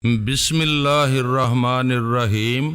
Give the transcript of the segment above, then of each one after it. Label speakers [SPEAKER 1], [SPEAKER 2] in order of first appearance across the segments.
[SPEAKER 1] بسم اللہ الرحمن الرحیم۔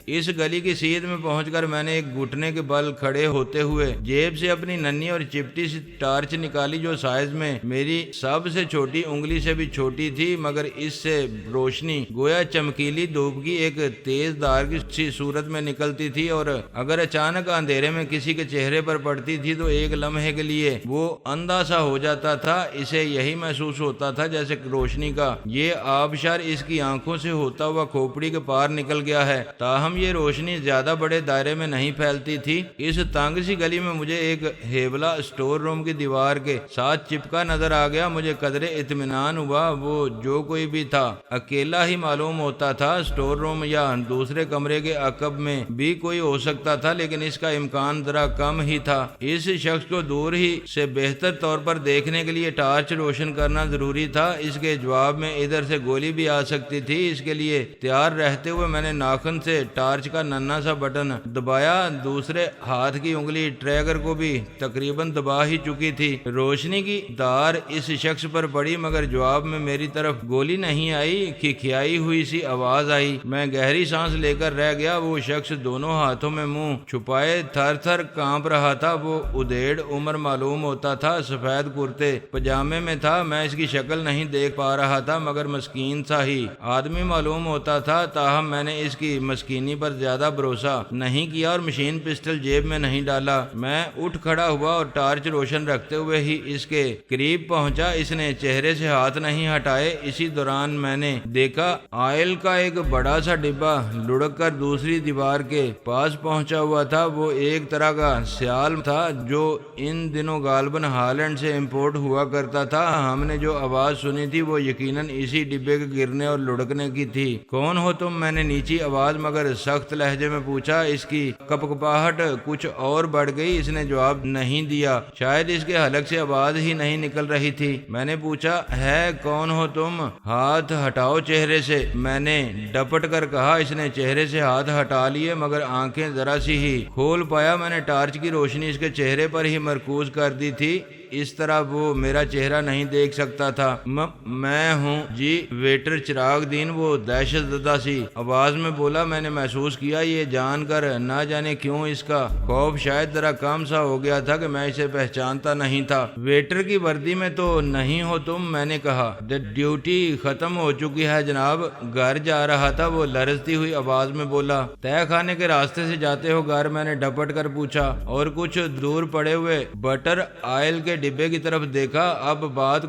[SPEAKER 1] اس گلی کی سیدھ میں پہنچ کر میں نے ایک گھٹنے کے بل کھڑے ہوتے ہوئے جیب سے اپنی ننھی اور چپٹی سی ٹارچ نکالی، جو سائز میں میری سب سے چھوٹی انگلی سے بھی چھوٹی تھی، مگر اس سے روشنی گویا چمکیلی دھوپ کی ایک تیز دھار کی سی صورت میں نکلتی تھی، اور اگر اچانک اندھیرے میں کسی کے چہرے پر پڑتی تھی تو ایک لمحے کے لیے وہ اندھا سا ہو جاتا تھا۔ اسے یہی محسوس ہوتا تھا جیسے روشنی کا یہ آبشار اس کی آنکھوں سے ہوتا ہوا کھوپڑی کے پار نکل گیا ہے۔ تاہم یہ روشنی زیادہ بڑے دائرے میں نہیں پھیلتی تھی۔ اس تنگ سی گلی میں مجھے ایک ہیبلا اسٹور روم کی دیوار کے ساتھ چپکا نظر آ گیا۔ مجھے قدرے اطمینان ہوا، وہ جو کوئی بھی تھا اکیلا ہی معلوم ہوتا تھا۔ اسٹور روم یا دوسرے کمرے کے عقب میں بھی کوئی ہو سکتا تھا، لیکن اس کا امکان ذرا کم ہی تھا۔ اس شخص کو دور ہی سے بہتر طور پر دیکھنے کے لیے ٹارچ روشن کرنا ضروری تھا۔ اس کے جواب میں ادھر سے گولی بھی آ سکتی تھی۔ اس کے لیے تیار رہتے ہوئے میں نے ناخن سے ٹارچ کا ننھا سا بٹن دبایا۔ دوسرے ہاتھ کی انگلی ٹریگر کو بھی تقریباً دبا ہی چکی تھی۔ روشنی کی دھار اس شخص پر پڑی، مگر جواب میں میری طرف گولی نہیں آئی۔ کھکھیائی ہوئی سی آواز آئی۔ میں گہری سانس لے کر رہ گیا۔ وہ شخص دونوں ہاتھوں میں منہ چھپائے تھر تھر کانپ رہا تھا۔ وہ ادھیڑ عمر معلوم ہوتا تھا، سفید کرتے پجامے میں تھا۔ میں اس کی شکل نہیں دیکھ پا رہا تھا، مگر مسکین سا ہی آدمی معلوم ہوتا تھا۔ تاہم میں نے اس کی مسکینی پر زیادہ بھروسہ نہیں کیا اور مشین پسٹل جیب میں نہیں ڈالا۔ میں اٹھ کھڑا ہوا اور ٹارچ روشن رکھتے ہوئے ہی اس کے قریب پہنچا۔ اس نے چہرے سے ہاتھ نہیں ہٹائے۔ اسی دوران میں نے دیکھا آئل کا ایک بڑا سا ڈبہ لڑک کر دوسری دیوار کے پاس پہنچا ہوا تھا۔ وہ ایک طرح کا سیال تھا جو ان دنوں غالباً ہالینڈ سے امپورٹ ہوا کرتا تھا۔ ہم نے جو آواز سنی تھی وہ یقیناً اسی ڈبے کے گرنے اور لڑکنے کی تھی۔ کون ہو تم؟ میں نے نیچی آواز مگر سخت لہجے میں پوچھا۔ اس کی کپکپاہٹ کچھ اور بڑھ گئی۔ اس نے جواب نہیں دیا، شاید اس کے حلق سے آواز ہی نہیں نکل رہی تھی۔ میں نے پوچھا، ہے کون ہو تم؟ ہاتھ ہٹاؤ چہرے سے، میں نے ڈپٹ کر کہا۔ اس نے چہرے سے ہاتھ ہٹا لیے، مگر آنکھیں ذرا سی ہی کھول پایا۔ میں نے ٹارچ کی روشنی اس کے چہرے پر ہی مرکوز کر دی تھی، اس طرح وہ میرا چہرہ نہیں دیکھ سکتا تھا۔ میں ہوں جی، ویٹر چراغ دین، وہ دہشت زدہ سی آواز میں بولا۔ میں نے محسوس کیا یہ جان کر نہ جانے کیوں اس کا خوف شاید ذرا کم سا ہو گیا تھا کہ میں اسے پہچانتا نہیں تھا۔ ویٹر کی وردی میں تو نہیں ہو تم؟ میں نے کہا۔ ڈیوٹی ختم ہو چکی ہے جناب، گھر جا رہا تھا، وہ لرزتی ہوئی آواز میں بولا۔ تہہ خانے کے راستے سے جاتے ہو گھر؟ میں نے ڈپٹ کر پوچھا اور کچھ دور پڑے ہوئے بٹر آئل کے ڈبے کی طرف دیکھا۔ اب بات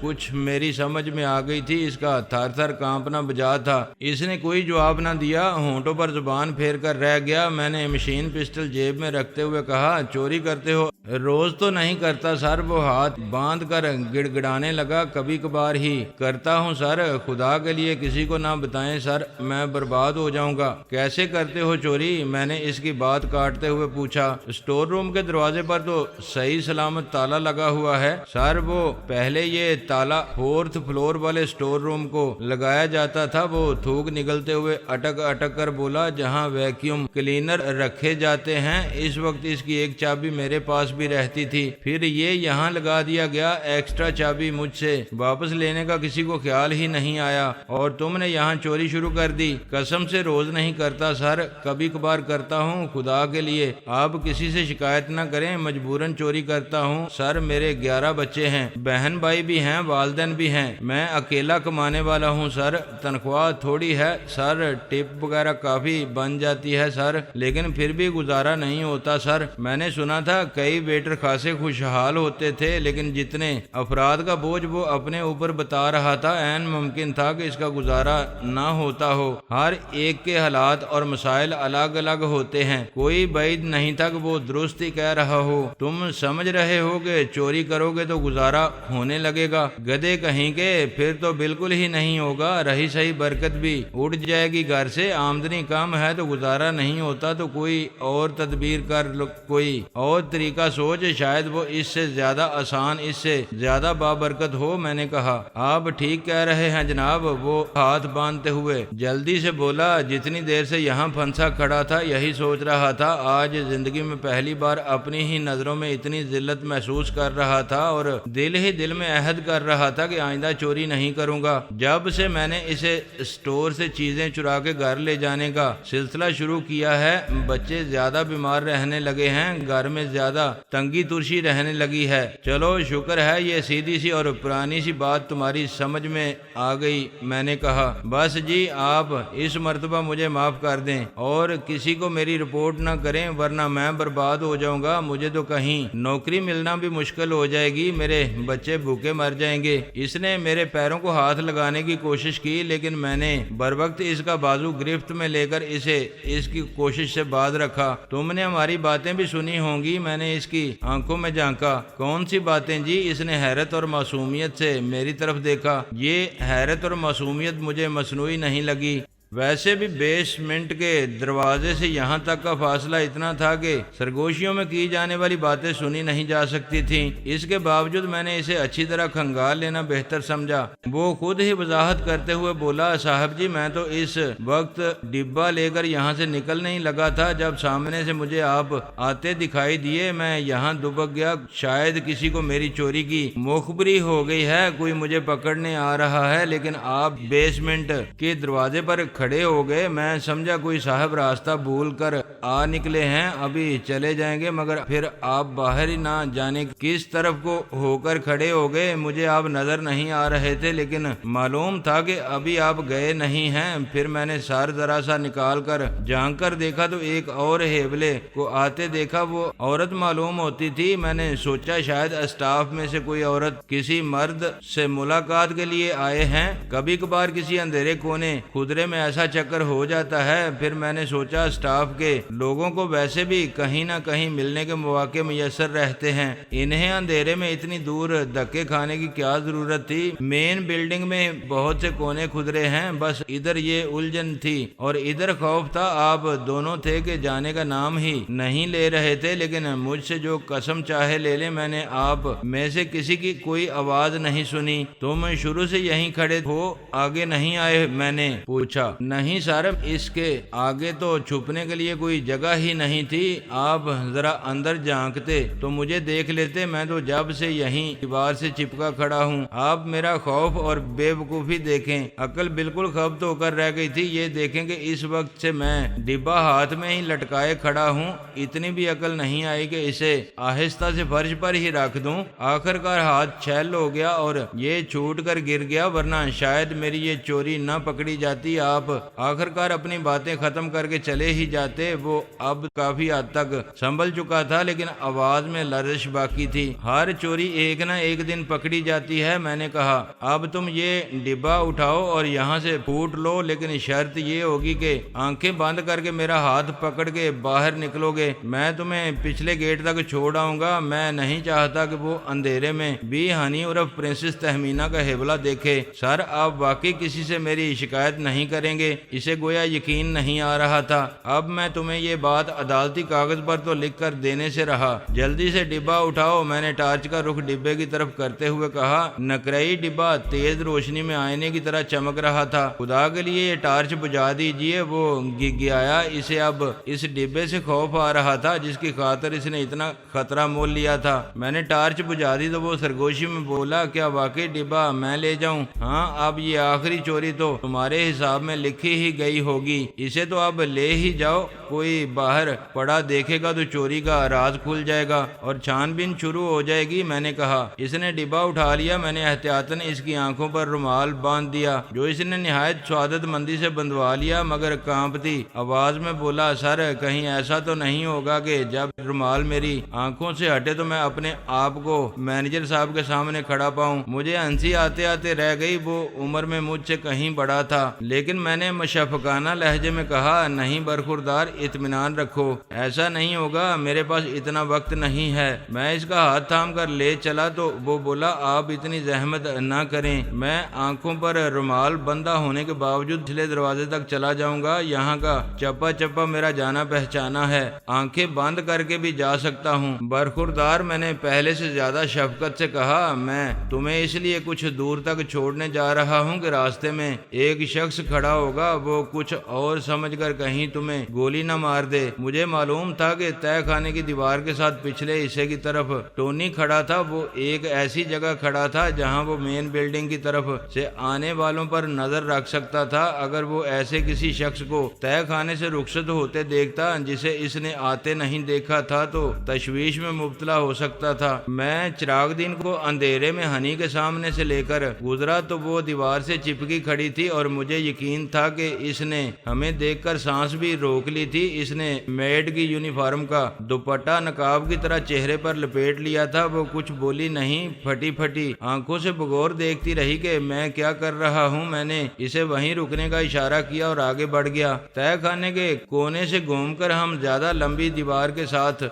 [SPEAKER 1] کچھ میری سمجھ میں آ گئی تھی۔ اس کا تھر تھر کانپنا بجا تھا۔ اس نے کوئی جواب نہ دیا، ہونٹوں پر زبان پھیر کر رہ گیا۔ میں نے مشین پسٹل جیب میں رکھتے ہوئے کہا، چوری کرتے ہو؟ روز تو نہیں کرتا سر۔ وہ ہاتھ باندھ کر گڑ گڑانے لگا، کبھی کبھار ہی کرتا ہوں سر، خدا کے لیے کسی کو نہ بتائیں سر، میں برباد ہو جاؤں گا۔ کیسے کرتے ہو چوری؟ میں نے اس کی بات کاٹتے ہوئے پوچھا۔ اسٹور روم کے دروازے پر تو صحیح سلامت تالا لگا ہوا ہے سر۔ وہ پہلے یہ تالا 4th فلور والے اسٹور روم کو لگایا جاتا تھا۔ وہ تھوک نگلتے ہوئے اٹک اٹک کر بولا، جہاں ویکیوم کلینر رکھے جاتے ہیں۔ اس وقت اس کی ایک چابی میرے پاس بھی رہتی تھی، پھر یہ یہاں لگا دیا گیا۔ ایکسٹرا چابی مجھ سے واپس لینے کا کسی کو خیال ہی نہیں آیا، اور تم نے یہاں چوری شروع کر دی۔ قسم سے روز نہیں کرتا سر، کبھی کبھار کرتا ہوں، خدا کے لیے آپ کسی سے شکایت نہ کریں، مجبوراً چوری کرتا ہوں سر۔ میرے 11 بچے ہیں، بہن بھائی بھی ہیں، والدین بھی ہیں، میں اکیلا کمانے والا ہوں سر۔ تنخواہ تھوڑی ہے سر، ٹپ وغیرہ کافی بن جاتی ہے سر، لیکن پھر بھی گزارا نہیں ہوتا سر۔ میں نے سنا تھا کئی ویٹر خاصے خوشحال ہوتے تھے، لیکن جتنے افراد کا بوجھ وہ اپنے اوپر بتا رہا تھا، عین ممکن تھا کہ اس کا گزارا نہ ہوتا ہو۔ ہر ایک کے حالات اور مسائل الگ الگ ہوتے ہیں، کوئی بعید نہیں تھا کہ وہ درست ہی کہہ رہا ہو۔ تم سمجھ رہے ہو کہ چوری کرو گے تو گزارا ہونے لگے گا؟ گدھے کہیں گے، پھر تو بالکل ہی نہیں ہوگا، رہی صحیح برکت بھی اٹھ جائے گی گھر سے۔ آمدنی کم ہے تو گزارا نہیں ہوتا، تو کوئی اور تدبیر کر لو، کوئی اور طریقہ سوچ شاید وہ اس سے زیادہ آسان، اس سے زیادہ بابرکت ہو۔ میں نے کہا آپ ٹھیک کہہ رہے ہیں جناب۔ وہ ہاتھ باندھتے ہوئے جلدی سے بولا، جتنی دیر سے یہاں پھنسا کھڑا تھا یہی سوچ رہا تھا، آج زندگی میں پہلی بار اپنی ہی نظروں میں اتنی ذلت محسوس کر رہا تھا، اور دل ہی دل میں عہد کر رہا تھا کہ آئندہ چوری نہیں کروں گا۔ جب سے میں نے اسے اسٹور سے چیزیں چرا کے گھر لے جانے کا سلسلہ شروع کیا ہے، بچے زیادہ بیمار رہنے لگے ہیں، گھر میں زیادہ تنگی ترشی رہنے لگی ہے۔ چلو شکر ہے یہ سیدھی سی اور پرانی سی بات تمہاری سمجھ میں آ گئی۔ میں نے کہا بس جی آپ اس مرتبہ مجھے معاف کر دیں اور کسی کو میری رپورٹ نہ کریں، ورنہ میں برباد ہو جاؤں گا، مجھے تو کہیں نوکری ملنا بھی مشکل ہو جائے گی، میرے بچے بھوکے مر جائیں گے۔ اس نے میرے پیروں کو ہاتھ لگانے کی کوشش کی، لیکن میں نے بروقت اس کا بازو گرفت میں لے کر اسے اس کی کوشش سے باز رکھا۔ تم نے ہماری باتیں بھی سنی ہوں گی۔ میں نے اس کی آنکھوں میں جھانکا۔ کون سی باتیں جی؟ اس نے حیرت اور معصومیت سے میری طرف دیکھا۔ یہ حیرت اور معصومیت مجھے مصنوعی نہیں لگی۔ ویسے بھی بیسمنٹ کے دروازے سے یہاں تک کا فاصلہ اتنا تھا کہ سرگوشیوں میں کی جانے والی باتیں سنی نہیں جا سکتی تھیں۔ اس کے باوجود میں نے اسے اچھی طرح کھنگال لینا بہتر سمجھا۔ وہ خود ہی وضاحت کرتے ہوئے بولا، صاحب جی میں تو اس وقت ڈبہ لے کر یہاں سے نکلنے ہی لگا تھا جب سامنے سے مجھے آپ آتے دکھائی دیے۔ میں یہاں دبک گیا، شاید کسی کو میری چوری کی مخبری ہو گئی ہے، کوئی مجھے پکڑنے آ رہا ہے، لیکن آپ بیسمنٹ کے دروازے پر کھڑے ہو گئے۔ میں سمجھا کوئی صاحب راستہ بھول کر آ نکلے ہیں، ابھی چلے جائیں گے، مگر پھر آپ باہر ہی نہ جانے کس طرف کو ہو کر کھڑے ہو گئے۔ مجھے آپ نظر نہیں آ رہے تھے، لیکن معلوم تھا کہ ابھی آپ گئے نہیں ہیں۔ پھر میں نے سر ذرا سا نکال کر جھانک کر دیکھا تو ایک اور ہیبلے کو آتے دیکھا۔ وہ عورت معلوم ہوتی تھی۔ میں نے سوچا شاید اسٹاف میں سے کوئی عورت کسی مرد سے ملاقات کے لیے آئے ہیں۔ کبھی کبھار کسی اندھیرے کونے خدرے میں ایسا چکر ہو جاتا ہے۔ پھر میں نے سوچا اسٹاف کے لوگوں کو ویسے بھی کہیں نہ کہیں ملنے کے مواقع میسر رہتے ہیں، انہیں اندھیرے میں اتنی دور دھکے کھانے کی کیا ضرورت تھی؟ مین بلڈنگ میں بہت سے کونے خدرے ہیں، بس ادھر یہ الجھن تھی اور ادھر خوف تھا۔ آپ دونوں تھے کہ جانے کا نام ہی نہیں لے رہے تھے، لیکن مجھ سے جو قسم چاہے لے لیں، میں نے آپ میں سے کسی کی کوئی آواز نہیں سنی۔ تم شروع سے یہیں کھڑے ہو، آگے نہیں آئے؟ میں نے پوچھا۔ نہیں سر، اس کے آگے تو چھپنے کے لیے کوئی جگہ ہی نہیں تھی۔ آپ ذرا اندر جھانکتے تو مجھے دیکھ لیتے، میں تو جب سے یہیں دیوار سے چپکا کھڑا ہوں۔ آپ میرا خوف اور بے وقوفی دیکھیں، عقل بالکل خبت ہو کر رہ گئی تھی۔ یہ دیکھیں کہ اس وقت سے میں ڈبہ ہاتھ میں ہی لٹکائے کھڑا ہوں، اتنی بھی عقل نہیں آئی کہ اسے آہستہ سے فرش پر ہی رکھ دوں۔ آخر کار ہاتھ چھل ہو گیا اور یہ چھوٹ کر گر گیا، ورنہ شاید میری یہ چوری نہ پکڑی جاتی۔ آپ آخر کار اپنی باتیں ختم کر کے چلے ہی جاتے۔ وہ اب کافی حد تک سنبھل چکا تھا، لیکن آواز میں لرزش باقی تھی۔ ہر چوری ایک نہ ایک دن پکڑی جاتی ہے، میں نے کہا۔ اب تم یہ ڈبہ اٹھاؤ اور یہاں سے پھوٹ لو، لیکن شرط یہ ہوگی کہ آنکھیں بند کر کے میرا ہاتھ پکڑ کے باہر نکلو گے۔ میں تمہیں پچھلے گیٹ تک چھوڑ آؤں گا۔ میں نہیں چاہتا کہ وہ اندھیرے میں بھی ہنی عرف پرنسس تہمینہ کا ہیبلا دیکھے۔ سر آپ واقعی کسی سے میری شکایت نہیں کریں گے؟ اسے گویا یقین نہیں آ رہا تھا۔ اب میں تمہیں یہ بات عدالتی کاغذ پر تو لکھ کر دینے سے رہا۔ جلدی سے ڈبہ اٹھاؤ۔ میں نے ٹارچ کا رخ ڈبے کی طرف کرتے ہوئے کہا۔ نقرئی ڈبہ تیز روشنی میں آئینے کی طرح چمک رہا تھا۔ خدا کے لیے یہ ٹارچ بجھا دیجیے۔ وہ گگیایا۔ اسے اب اس ڈبے سے خوف آ رہا تھا جس کی خاطر اس نے اتنا خطرہ مول لیا تھا۔ میں نے ٹارچ بجھا دی تو وہ سرگوشی میں بولا، کیا واقعی ڈبہ میں لے جاؤں؟ ہاں، اب یہ آخری چوری تو تمہارے حساب میں لکھی ہی گئی ہوگی، اسے تو اب لے ہی جاؤ۔ کوئی باہر پڑا دیکھے گا تو چوری کا راز کھل جائے گا اور چھان بین شروع ہو جائے گی۔ میں نے کہا۔ اس نے ڈبہ اٹھا لیا۔ میں نے احتیاطاً اس کی آنکھوں پر رومال باندھ دیا جو اس نے نہایت سعادت مندی سے بندھوا لیا، مگر کانپتی آواز میں بولا، سر کہیں ایسا تو نہیں ہوگا کہ جب رومال میری آنکھوں سے ہٹے تو میں اپنے آپ کو مینیجر صاحب کے سامنے کھڑا پاؤں؟ مجھے ہنسی آتے آتے رہ گئی۔ وہ عمر میں مجھ سے کہیں بڑا تھا، لیکن میں نے مشفقانہ لہجے میں کہا، نہیں برخوردار، اطمینان رکھو، ایسا نہیں ہوگا، میرے پاس اتنا وقت نہیں ہے۔ میں اس کا ہاتھ تھام کر لے چلا تو وہ بولا آپ اتنی زحمت نہ کریں، میں آنکھوں پر رومال بندہ ہونے کے باوجود پچھلے دروازے تک چلا جاؤں گا، یہاں کا چپا چپا میرا جانا پہچانا ہے، آنکھیں بند کر کے بھی جا سکتا ہوں۔ برخوردار میں نے پہلے سے زیادہ شفقت سے کہا، میں تمہیں اس لیے کچھ دور تک چھوڑنے جا رہا ہوں کہ راستے میں ایک شخص کھڑا ہوگا، وہ کچھ اور سمجھ کر کہیں تمہیں گولی نہ مار دے۔ مجھے معلوم تھا کہ تہہ خانے کی دیوار کے ساتھ پچھلے حصے کی طرف ٹونی کھڑا تھا، وہ ایک ایسی جگہ کھڑا تھا جہاں وہ مین بلڈنگ کی طرف سے آنے والوں پر نظر رکھ سکتا تھا۔ اگر وہ ایسے کسی شخص کو تہہ خانے سے رخصت ہوتے دیکھتا جسے اس نے آتے نہیں دیکھا تھا تو تشویش میں مبتلا ہو سکتا تھا۔ میں چراغ دین کو اندھیرے میں ہنی کے سامنے سے لے کر گزرا تو وہ دیوار سے چپکی کھڑی تھی اور مجھے یقین تھا کہ اس نے ہمیں دیکھ کر سانس بھی روک لی تھی۔ اس نے میڈ کی یونیفارم کا دوپٹہ نقاب کی طرح چہرے پر لپیٹ لیا تھا۔ وہ کچھ بولی نہیں، پھٹی پھٹی آنکھوں سے بغور دیکھتی رہی کہ میں کیا کر رہا ہوں۔ میں نے اسے وہیں رکنے کا اشارہ کیا اور آگے بڑھ گیا۔ تہہ خانے کے کونے سے گھوم کر ہم زیادہ لمبی دیوار کے ساتھ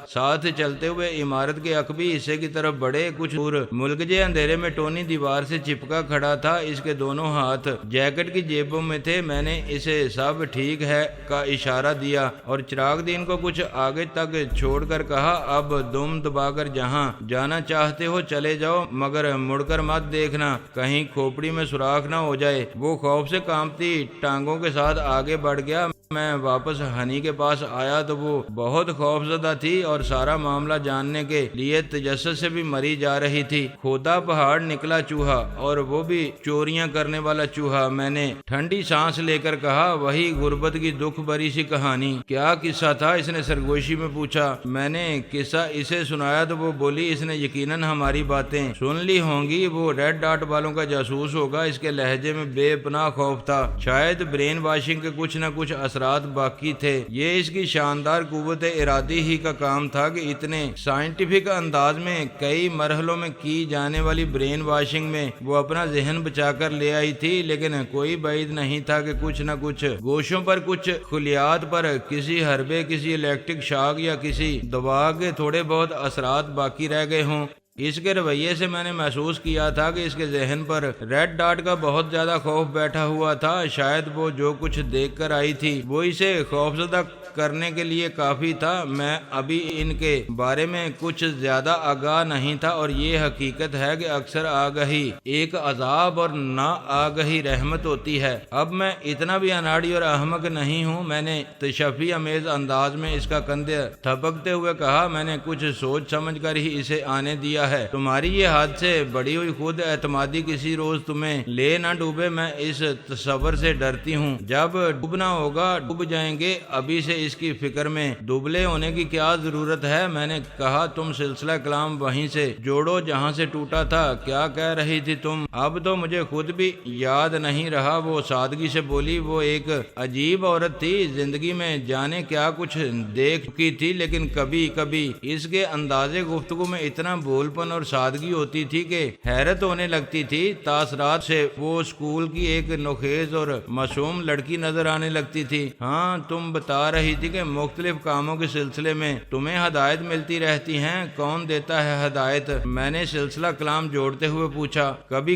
[SPEAKER 1] چلتے ہوئے عمارت کے عقبی حصے کی طرف بڑھے۔ کچھ دور ملکجے اندھیرے میں ٹونی دیوار سے چپکا کھڑا تھا، اس کے دونوں ہاتھ جیکٹ کی جیبوں میں تھے۔ میں نے اسے سب ٹھیک ہے کا اشارہ دیا اور چراغ دین کو کچھ آگے تک چھوڑ کر کہا، اب دم دبا کر جہاں جانا چاہتے ہو چلے جاؤ، مگر مڑ کر مت دیکھنا، کہیں کھوپڑی میں سوراخ نہ ہو جائے۔ وہ خوف سے کانپتی ٹانگوں کے ساتھ آگے بڑھ گیا۔ میں واپس ہنی کے پاس آیا تو وہ بہت خوف زدہ تھی اور سارا معاملہ جاننے کے لیے تجسس سے بھی مری جا رہی تھی۔ کھودا پہاڑ نکلا چوہا، اور وہ بھی چوریاں کرنے والا چوہا۔ میں نے ٹھنڈی سانس لے کر کہا، وہی غربت کی دکھ بھری سی کہانی۔ کیا قصہ تھا؟ اس نے سرگوشی میں پوچھا۔ میں نے قصہ اسے سنایا تو وہ بولی، اس نے یقیناً ہماری باتیں سن لی ہوں گی، وہ ریڈ ڈاٹ والوں کا جاسوس ہوگا۔ اس کے لہجے میں بے پناہ خوف تھا، شاید برین واشنگ کے کچھ نہ کچھ اثرات باقی تھے۔ یہ اس کی شاندار قوت ارادی ہی کا کام تھا کہ اتنے سائنٹیفک انداز میں کئی مرحلوں میں کی جانے والی برین واشنگ میں وہ اپنا ذہن بچا کر لے آئی تھی، لیکن کوئی بعید نہیں تھا کہ کچھ نہ کچھ گوشوں پر، کچھ خلیات پر، کسی حربے، کسی الیکٹرک شاک یا کسی دوا کے تھوڑے بہت اثرات باقی رہ گئے ہوں۔ اس کے رویے سے میں نے محسوس کیا تھا کہ اس کے ذہن پر ریڈ ڈاٹ کا بہت زیادہ خوف بیٹھا ہوا تھا۔ شاید وہ جو کچھ دیکھ کر آئی تھی وہ اسے خوفزدہ کرنے کے لیے کافی تھا۔ میں ابھی ان کے بارے میں کچھ زیادہ آگاہ نہیں تھا، اور یہ حقیقت ہے کہ اکثر آگہی ایک عذاب اور نا آگہی رحمت ہوتی ہے۔ اب میں اتنا بھی اناڑی اور احمق نہیں ہوں۔ میں نے تشفی امیز انداز میں اس کا کندھے تھپکتے ہوئے کہا، میں نے کچھ سوچ سمجھ کر ہی اسے آنے دیا ہے۔ تمہاری یہ حد سے بڑی ہوئی خود اعتمادی کسی روز تمہیں لے نہ ڈوبے، میں اس تصور سے ڈرتی ہوں۔ جب ڈوبنا ہوگا ڈوب جائیں گے، ابھی سے اس کی فکر میں دبلے ہونے کی کیا ضرورت ہے؟ میں نے کہا، تم سلسلہ کلام وہیں سے جوڑو جہاں سے ٹوٹا تھا۔ کیا کہہ رہی تھی تم؟ اب تو مجھے خود بھی یاد نہیں رہا۔ وہ سادگی سے بولی، وہ ایک عجیب عورت تھی، زندگی میں جانے کیا کچھ دیکھ چکی تھی، لیکن کبھی کبھی اس کے انداز گفتگو میں اتنا بول پن اور سادگی ہوتی تھی کہ حیرت ہونے لگتی تھی۔ تاثرات سے وہ اسکول کی ایک نوخیز اور معصوم لڑکی نظر آنے لگتی تھی۔ ہاں، تم بتا رہی تھی کہ مختلف کاموں کے سلسلے میں تمہیں ہدایت ملتی رہتی ہیں، کون دیتا ہے ہدایت؟ میں نے سلسلہ کلام جوڑتے ہوئے پوچھا۔ کبھی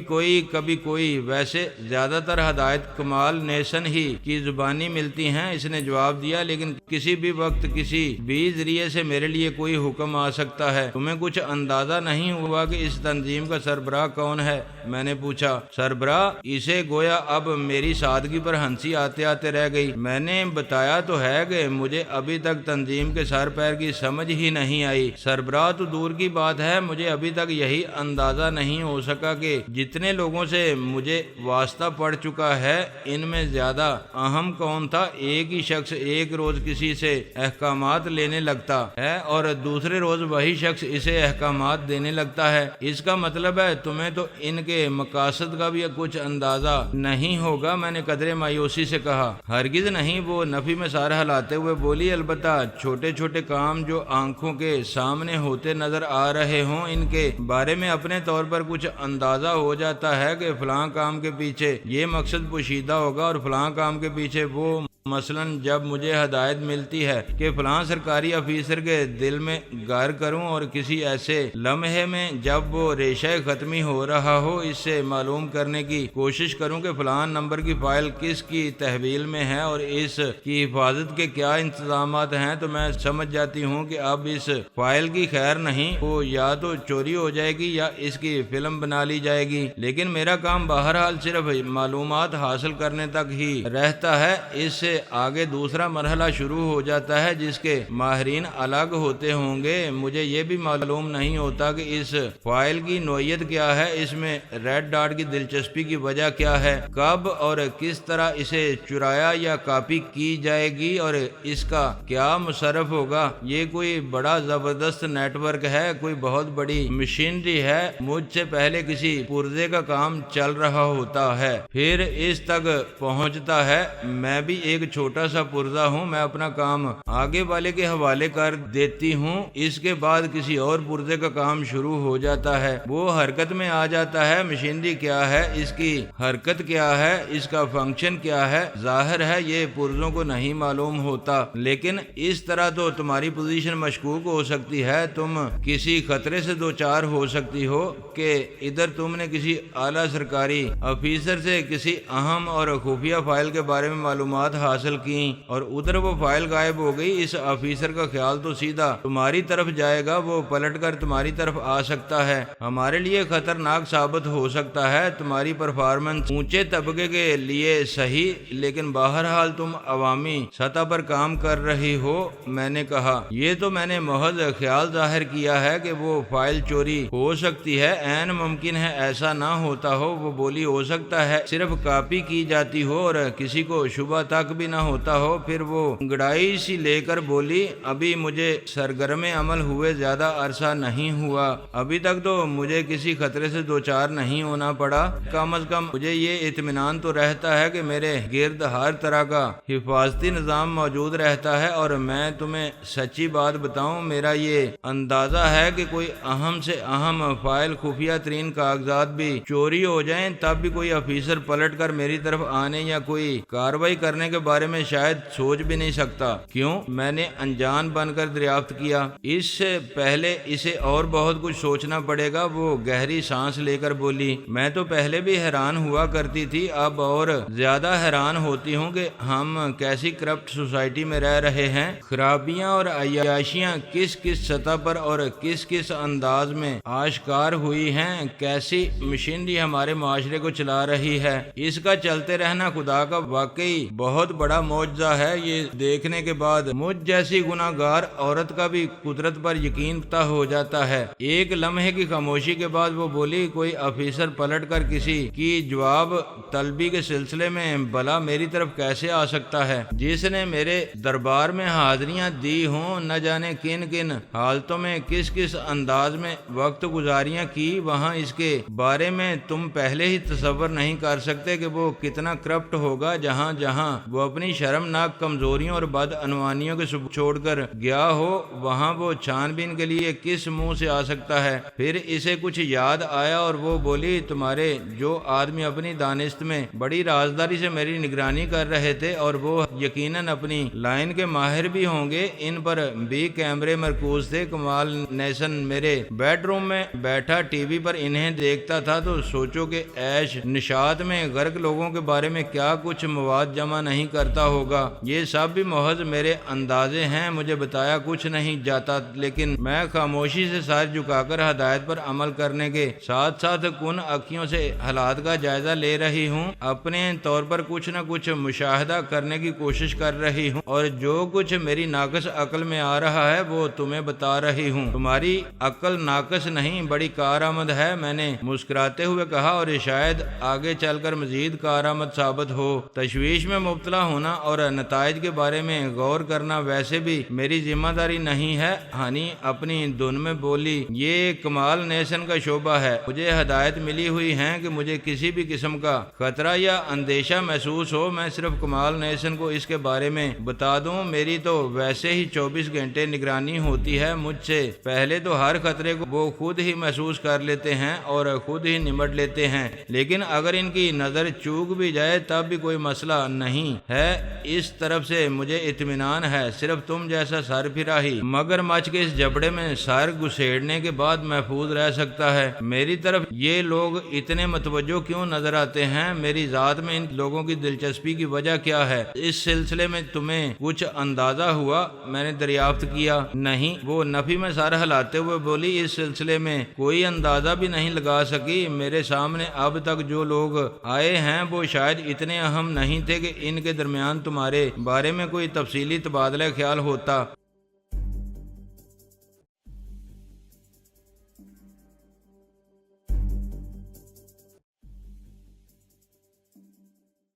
[SPEAKER 1] کوئی، ویسے زیادہ تر ہدایت کمال نیسن ہی کی زبانی ملتی ہیں، اس نے جواب دیا، لیکن کسی بھی وقت کسی بھی ذریعے سے میرے لیے کوئی حکم آ سکتا ہے۔ تمہیں کچھ اندازہ نہیں ہوا کہ اس تنظیم کا سربراہ کون ہے؟ میں نے پوچھا۔ سربراہ؟ اسے گویا اب میری سادگی پر ہنسی آتے آتے رہ گئی۔ میں نے بتایا تو ہے کہ مجھے ابھی تک تنظیم کے سر پیر کی سمجھ ہی نہیں آئی۔ سربراہ تو دور کی بات ہے، مجھے ابھی تک یہی اندازہ نہیں ہو سکا کہ جتنے لوگوں سے مجھے واسطہ پڑ چکا ہے ان میں زیادہ اہم کون تھا۔ ایک ہی شخص ایک روز کسی سے احکامات لینے لگتا ہے اور دوسرے روز وہی شخص اسے احکامات دینے لگتا ہے۔ اس کا مطلب ہے تمہیں تو ان کے مقاصد کا بھی کچھ اندازہ نہیں ہوگا۔ میں نے قدرے مایوسی سے کہا۔ ہرگز نہیں، وہ نفی میں سار ہلاتے ہوئے بولی، البتہ چھوٹے چھوٹے کام جو آنکھوں کے سامنے ہوتے نظر آ رہے ہوں ان کے بارے میں اپنے طور پر کچھ اندازہ ہو جاتا ہے کہ فلاں کام کے پیچھے یہ مقصد پوشیدہ ہوگا اور فلاں کام کے پیچھے وہ مثلاً جب مجھے ہدایت ملتی ہے کہ فلاں سرکاری افیسر کے دل میں غور کروں اور کسی ایسے لمحے میں جب وہ ریشہ ختمی ہو رہا ہو اس سے معلوم کرنے کی کوشش کروں کہ فلاں نمبر کی فائل کس کی تحویل میں ہے اور اس کی حفاظت کے کیا انتظامات ہیں، تو میں سمجھ جاتی ہوں کہ اب اس فائل کی خیر نہیں، وہ یا تو چوری ہو جائے گی یا اس کی فلم بنا لی جائے گی۔ لیکن میرا کام بہرحال صرف معلومات حاصل کرنے تک ہی رہتا ہے، اس سے آگے دوسرا مرحلہ شروع ہو جاتا ہے جس کے ماہرین الگ ہوتے ہوں گے۔ مجھے یہ بھی معلوم نہیں ہوتا کہ اس فائل کی نوعیت کیا ہے، اس میں ریڈ ڈاٹ کی دلچسپی کی وجہ کیا ہے، کب اور کس طرح اسے چرایا یا کاپی کی جائے گی اور اس کا کیا مصرف ہوگا۔ یہ کوئی بڑا زبردست نیٹ ورک ہے، کوئی بہت بڑی مشینری ہے، مجھ سے پہلے کسی پرزے کا کام چل رہا ہوتا ہے، پھر اس تک پہنچتا ہے۔ میں بھی ایک چھوٹا سا پرزہ ہوں، میں اپنا کام آگے والے کے حوالے کر دیتی ہوں، اس کے بعد کسی اور پرزے کا کام شروع ہو جاتا ہے، وہ حرکت میں آ جاتا ہے۔ مشینری کیا ہے، اس کی حرکت کیا ہے، اس کا فنکشن کیا ہے، ظاہر ہے یہ پرزوں کو نہیں معلوم ہوتا، لیکن اس طرح تو تمہاری پوزیشن مشکوک ہو سکتی ہے، تم کسی خطرے سے دوچار ہو سکتی ہو کہ ادھر تم نے کسی اعلیٰ سرکاری افیسر سے کسی اہم اور خفیہ فائل کے بارے میں معلومات حاصل کی اور ادھر وہ فائل غائب ہو گئی۔ اس افیسر کا خیال تو سیدھا تمہاری طرف جائے گا، وہ پلٹ کر تمہاری طرف آ سکتا ہے، ہمارے لیے خطرناک ثابت ہو سکتا ہے۔ تمہاری پرفارمنس اونچے طبقے کے لیے صحیح، لیکن بہرحال تم عوامی سطح پر کام کر رہی ہو۔ میں نے کہا یہ تو میں نے محض خیال ظاہر کیا ہے کہ وہ فائل چوری ہو سکتی ہے، عین ممکن ہے ایسا نہ ہوتا ہو۔ وہ بولی ہو سکتا ہے صرف کاپی کی جاتی ہو اور کسی کو شبہ تک بھی نہ ہوتا ہو۔ پھر وہ انگڑائی سی لے کر بولی ابھی مجھے سرگرم عمل ہوئے زیادہ عرصہ نہیں ہوا، ابھی تک تو مجھے کسی خطرے سے دوچار نہیں ہونا پڑا، کم از کم مجھے یہ اطمینان تو رہتا ہے کہ میرے گرد ہر طرح کا حفاظتی نظام موجود رہتا ہے۔ اور میں تمہیں سچی بات بتاؤں، میرا یہ اندازہ ہے کہ کوئی اہم سے اہم فائل، خفیہ ترین کاغذات بھی چوری ہو جائیں تب بھی کوئی افیسر پلٹ کر میری طرف آنے یا کوئی کارروائی کرنے کے بارے میں شاید سوچ بھی نہیں سکتا۔ کیوں؟ میں نے انجان بن کر دریافت کیا۔ اس سے پہلے اسے اور بہت کچھ سوچنا پڑے گا۔ وہ گہری سانس لے کر بولی میں تو پہلے بھی حیران ہوا کرتی تھی، اب اور زیادہ حیران ہوتی ہوں کہ ہم کیسی کرپٹ سوسائٹی میں رہ رہے ہیں۔ خرابیاں اور عیاشیاں کس کس سطح پر اور کس کس انداز میں آشکار ہوئی ہیں، کیسی مشینری ہمارے معاشرے کو چلا رہی ہے۔ اس کا چلتے رہنا خدا کا واقعی بہت بڑا معجزہ ہے۔ یہ دیکھنے کے بعد مجھ جیسی گناہ گار عورت کا بھی قدرت پر یقین ہو جاتا ہے۔ ایک لمحے کی خاموشی کے بعد وہ بولی کوئی افیسر پلٹ کر کسی کی جواب طلبی کے سلسلے میں بھلا میری طرف کیسے آ سکتا ہے، جس نے میرے دربار میں حاضریاں دی ہوں، نہ جانے کن کن حالتوں میں کس کس انداز میں وقت گزاریاں کی وہاں، اس کے بارے میں تم پہلے ہی تصور نہیں کر سکتے کہ وہ کتنا کرپٹ ہوگا۔ جہاں جہاں وہ اپنی شرمناک کمزوریوں اور بدعنوانیوں کے سبوت چھوڑ کر گیا ہو وہاں وہ چھان بین کے لیے کس منہ سے آ سکتا ہے۔ پھر اسے کچھ یاد آیا اور وہ بولی تمہارے جو آدمی اپنی دانست میں بڑی رازداری سے میری نگرانی کر رہے تھے اور وہ یقیناً اپنی لائن کے ماہر بھی ہوں گے، ان پر بھی کیمرے مرکوز تھے۔ کمال نیسن میرے بیڈ روم میں بیٹھا ٹی وی پر انہیں دیکھتا تھا، تو سوچو کہ عیش نشاط میں غرق لوگوں کے بارے میں کیا کچھ مواد جمع نہیں کرتا ہوگا۔ یہ سب بھی محض میرے اندازے ہیں، مجھے بتایا کچھ نہیں جاتا، لیکن میں خاموشی سے سر جھکا کر ہدایت پر عمل کرنے کے ساتھ ساتھ کن اکھیوں سے حالات کا جائزہ لے رہی ہوں، اپنے طور پر کچھ نہ کچھ مشاہدہ کرنے کی کوشش کر رہی ہوں، اور جو کچھ میری ناقص عقل میں آ رہا ہے وہ تمہیں بتا رہی ہوں۔ تمہاری عقل ناقص نہیں، بڑی کارآمد ہے، میں نے مسکراتے ہوئے کہا، اور شاید آگے چل کر مزید کارآمد ثابت ہو۔ تشویش میں مبتلا ہونا اور نتائج کے بارے میں غور کرنا ویسے بھی میری ذمہ داری نہیں ہے۔ ہنی اپنی دھن میں بولی یہ کمال نیسن کا شعبہ ہے، مجھے ہدایت ملی ہوئی ہے کہ مجھے کسی بھی قسم کا خطرہ یا اندیشہ محسوس ہو میں صرف کمال نیسن کو اس کے بارے میں بتا دوں۔ میری تو ویسے ہی 24 گھنٹے نگرانی ہوتی ہے، مجھ سے پہلے تو ہر خطرے کو وہ خود ہی محسوس کر لیتے ہیں اور خود ہی نمٹ لیتے ہیں، لیکن اگر ان کی نظر چوک بھی جائے تب بھی کوئی مسئلہ نہیں، ہے، اس طرف سے مجھے اطمینان ہے، صرف تم جیسا سر پھرا ہی مگر مچھ کے اس جبڑے میں سر گھسیڑنے کے بعد محفوظ رہ سکتا ہے۔ میری طرف یہ لوگ اتنے متوجہ کیوں نظر آتے ہیں؟ میری ذات میں ان لوگوں کی دلچسپی کی وجہ کیا ہے؟ اس سلسلے میں تمہیں کچھ اندازہ ہوا؟ میں نے دریافت کیا۔ نہیں، وہ نفی میں سر ہلاتے ہوئے بولی، اس سلسلے میں کوئی اندازہ بھی نہیں لگا سکی۔ میرے سامنے اب تک جو لوگ آئے ہیں وہ شاید اتنے اہم نہیں تھے کہ ان کے درمیان تمہارے بارے میں کوئی تفصیلی تبادلہ خیال ہوتا۔